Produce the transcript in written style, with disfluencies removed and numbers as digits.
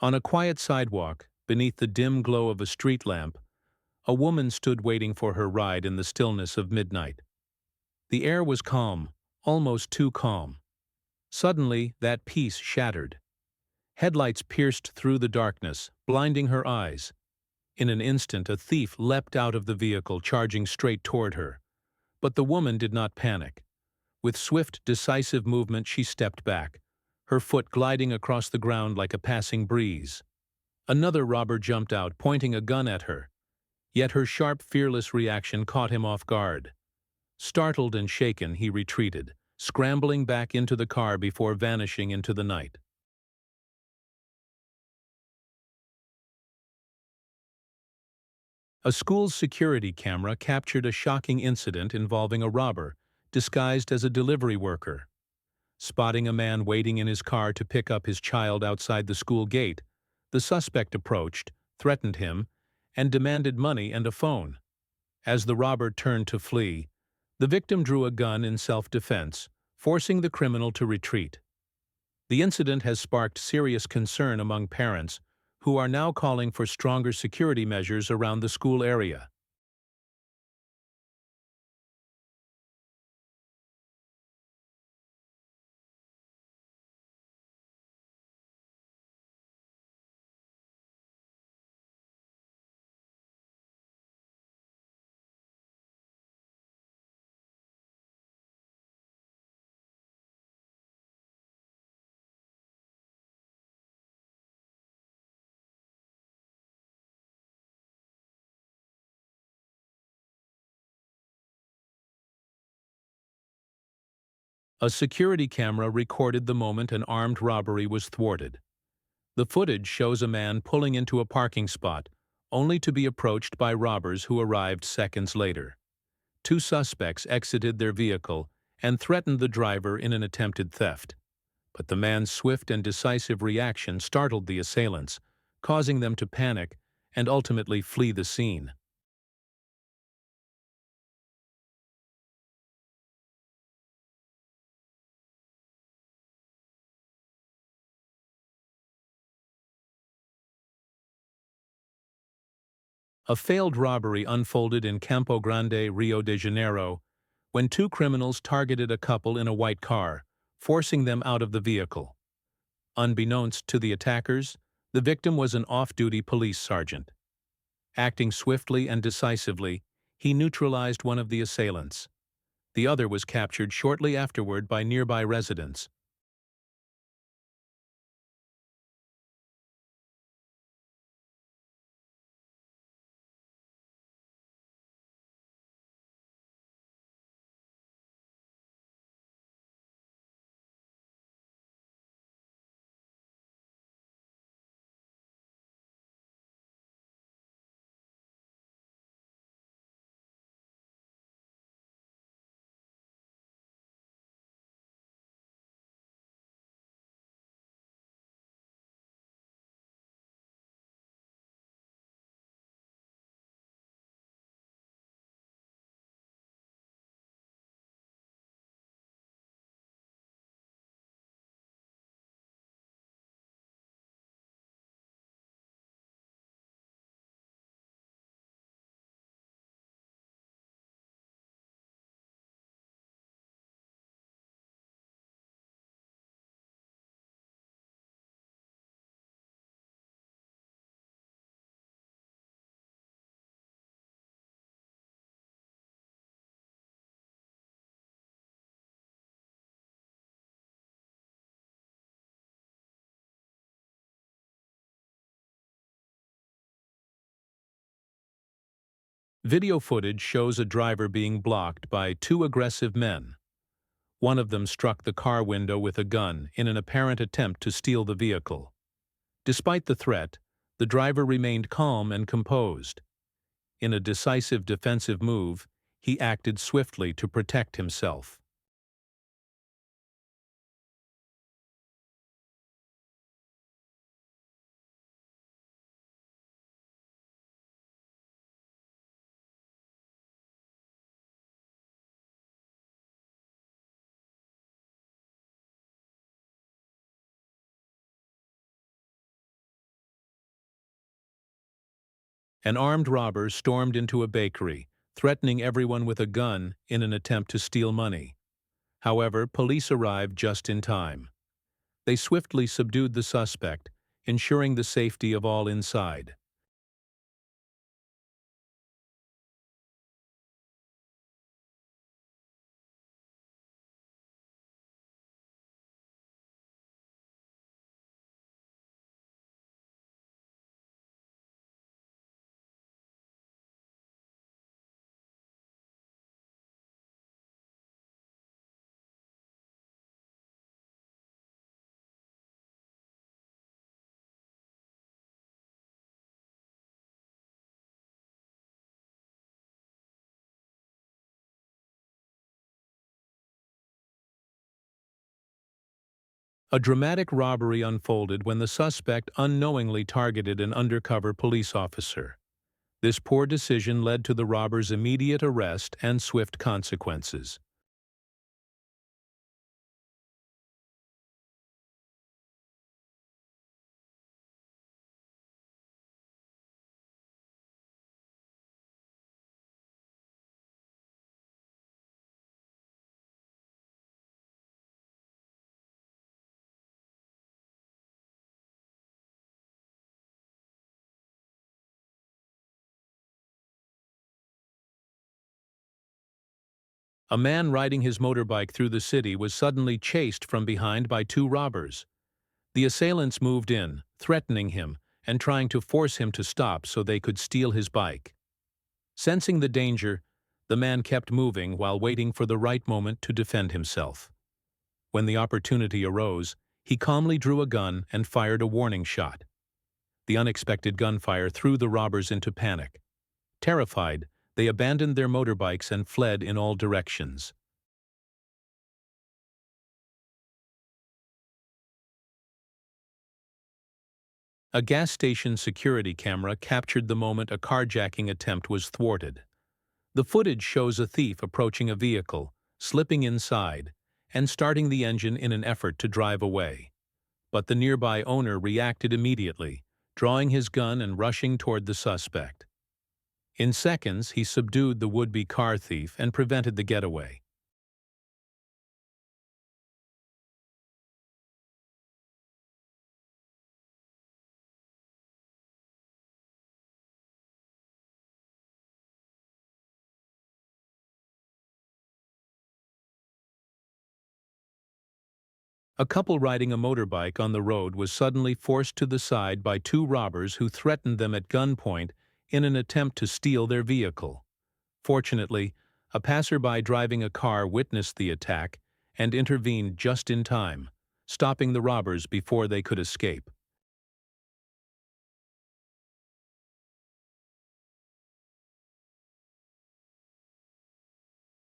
On a quiet sidewalk, beneath the dim glow of a street lamp, a woman stood waiting for her ride in the stillness of midnight. The air was calm, almost too calm. Suddenly, that peace shattered. Headlights pierced through the darkness, blinding her eyes. In an instant, a thief leapt out of the vehicle, charging straight toward her. But the woman did not panic. With swift, decisive movement, she stepped back, her foot gliding across the ground like a passing breeze. Another robber jumped out, pointing a gun at her. Yet her sharp, fearless reaction caught him off guard. Startled and shaken, he retreated, scrambling back into the car before vanishing into the night. A school's security camera captured a shocking incident involving a robber, disguised as a delivery worker. Spotting a man waiting in his car to pick up his child outside the school gate, the suspect approached, threatened him, and demanded money and a phone. As the robber turned to flee, the victim drew a gun in self-defense, forcing the criminal to retreat. The incident has sparked serious concern among parents, who are now calling for stronger security measures around the school area. A security camera recorded the moment an armed robbery was thwarted. The footage shows a man pulling into a parking spot, only to be approached by robbers who arrived seconds later. Two suspects exited their vehicle and threatened the driver in an attempted theft. But the man's swift and decisive reaction startled the assailants, causing them to panic and ultimately flee the scene. A failed robbery unfolded in Campo Grande, Rio de Janeiro, when two criminals targeted a couple in a white car, forcing them out of the vehicle. Unbeknownst to the attackers, the victim was an off-duty police sergeant. Acting swiftly and decisively, he neutralized one of the assailants. The other was captured shortly afterward by nearby residents. Video footage shows a driver being blocked by two aggressive men. One of them struck the car window with a gun in an apparent attempt to steal the vehicle. Despite the threat, the driver remained calm and composed. In a decisive defensive move, he acted swiftly to protect himself. An armed robber stormed into a bakery, threatening everyone with a gun in an attempt to steal money. However, police arrived just in time. They swiftly subdued the suspect, ensuring the safety of all inside. A dramatic robbery unfolded when the suspect unknowingly targeted an undercover police officer. This poor decision led to the robber's immediate arrest and swift consequences. A man riding his motorbike through the city was suddenly chased from behind by two robbers. The assailants moved in, threatening him and trying to force him to stop so they could steal his bike. Sensing the danger, the man kept moving while waiting for the right moment to defend himself. When the opportunity arose, he calmly drew a gun and fired a warning shot. The unexpected gunfire threw the robbers into panic. Terrified, they abandoned their motorbikes and fled in all directions. A gas station security camera captured the moment a carjacking attempt was thwarted. The footage shows a thief approaching a vehicle, slipping inside, and starting the engine in an effort to drive away. But the nearby owner reacted immediately, drawing his gun and rushing toward the suspect. In seconds, he subdued the would-be car thief and prevented the getaway. A couple riding a motorbike on the road was suddenly forced to the side by two robbers who threatened them at gunpoint in an attempt to steal their vehicle. Fortunately, a passerby driving a car witnessed the attack and intervened just in time, stopping the robbers before they could escape.